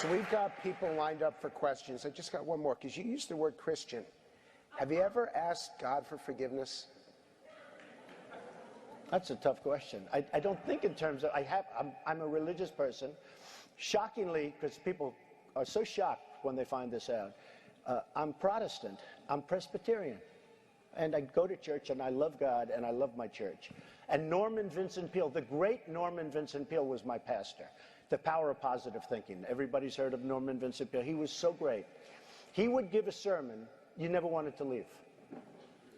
So we've got people lined up for questions. I just got one more, because you used the word Christian. Have you ever asked God for forgiveness? That's a tough question. I don't think in terms of, I'm a religious person. Shockingly, because people are so shocked when they find this out, I'm Protestant, I'm Presbyterian. And I go to church and I love God and I love my church. And Norman Vincent Peale, the great Norman Vincent Peale was my pastor. The Power of Positive Thinking. Everybody's heard of Norman Vincent Peale. He was so great. He would give a sermon you never wanted to leave.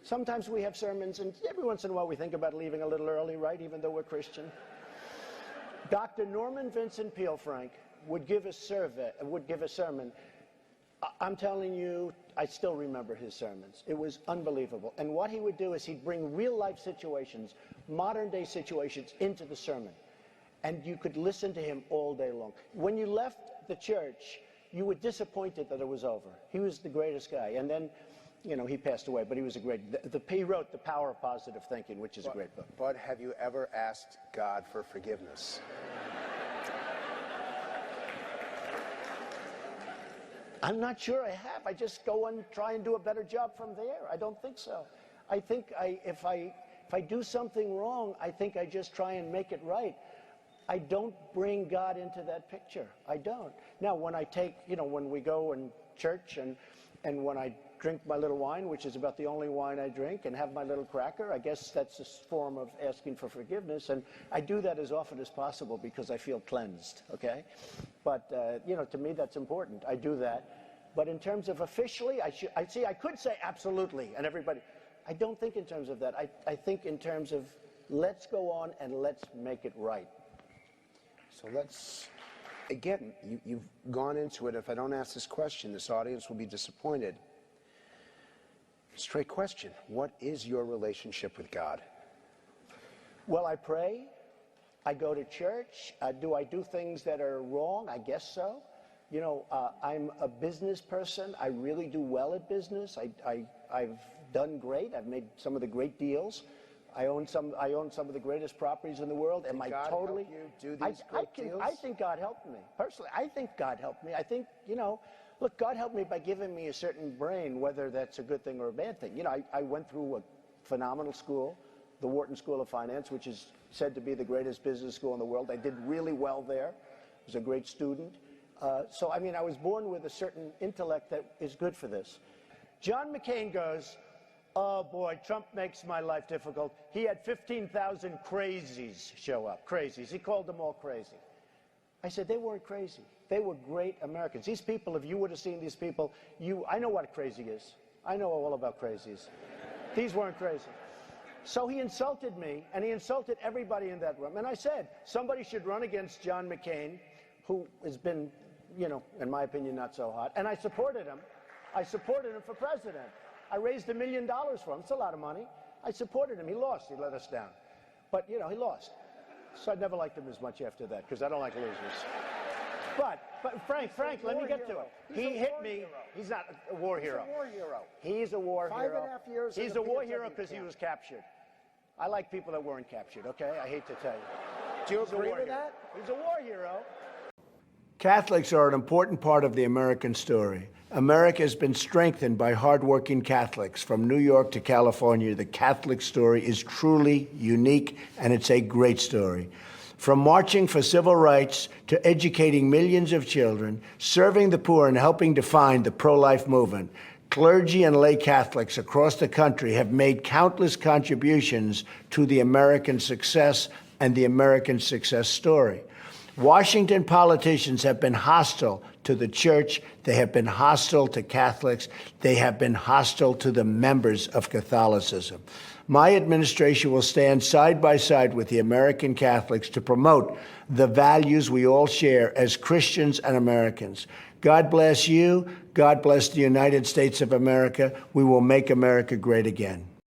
Sometimes we have sermons, and every once in a while we think about leaving a little early, right, even though we're Christian. Dr. Norman Vincent Peale, Frank, would give a sermon. I'm telling you, I still remember his sermons. It was unbelievable. And what he would do is he'd bring real-life situations, modern-day situations, into the sermon. And you could listen to him all day long. When you left the church, you were disappointed that it was over. He was the greatest guy. And then, you know, he passed away, but he was a great, he wrote The Power of Positive Thinking, which is a great book. But have you ever asked God for forgiveness? I'm not sure I have. I just go and try and do a better job from there. I don't think so. I think if I do something wrong, I think I just try and make it right. I don't bring God into that picture. I don't. Now, when I take, you know, when we go in church and when I drink my little wine, which is about the only wine I drink, and have my little cracker, I guess that's a form of asking for forgiveness. And I do that as often as possible because I feel cleansed, okay? But, you know, to me, that's important. I do that. But in terms of officially, I could say absolutely, and everybody, I don't think in terms of that. I think in terms of let's go on and let's make it right. So let's, again, you've gone into it. If I don't ask this question, this audience will be disappointed. Straight question. What is your relationship with God? Well, I pray. I go to church. Do I do things that are wrong? I guess so. You know, I'm a business person. I really do well at business. I've done great. I've made some of the great deals. I own some of the greatest properties in the world. Am I totally? Help you do these great deals? I think God helped me. Personally, I think God helped me. I think, you know, look, God helped me by giving me a certain brain, whether that's a good thing or a bad thing. You know, I went through a phenomenal school, the Wharton School of Finance, which is said to be the greatest business school in the world. I did really well there. I was a great student. So, I mean, I was born with a certain intellect that is good for this. John McCain goes, oh boy, Trump makes my life difficult. He had 15,000 crazies show up. Crazies. He called them all crazy. I said, they weren't crazy. They were great Americans. These people, if you would have seen these people, I know what crazy is. I know all about crazies. These weren't crazy. So he insulted me, and he insulted everybody in that room. And I said, somebody should run against John McCain, who has been, you know, in my opinion, not so hot. And I supported him. I supported him for president. I raised $1 million for him. It's a lot of money. I supported him. He lost. He let us down. But, you know, he lost. So I never liked him as much after that, because I don't like losers. But Frank, let me get to it. He hit me. He's not a war hero. He's a war hero. He's a war hero. 5.5 years. He's a war hero because he was captured. I like people that weren't captured, okay? I hate to tell you. Do you agree with that? He's a war hero. Catholics are an important part of the American story. America has been strengthened by hardworking Catholics. From New York to California, the Catholic story is truly unique, and it's a great story. From marching for civil rights to educating millions of children, serving the poor, and helping define the pro-life movement, clergy and lay Catholics across the country have made countless contributions to the American success and the American success story. Washington politicians have been hostile to the church. They have been hostile to Catholics. They have been hostile to the members of Catholicism. My administration will stand side by side with the American Catholics to promote the values we all share as Christians and Americans. God bless you. God bless the United States of America. We will make America great again.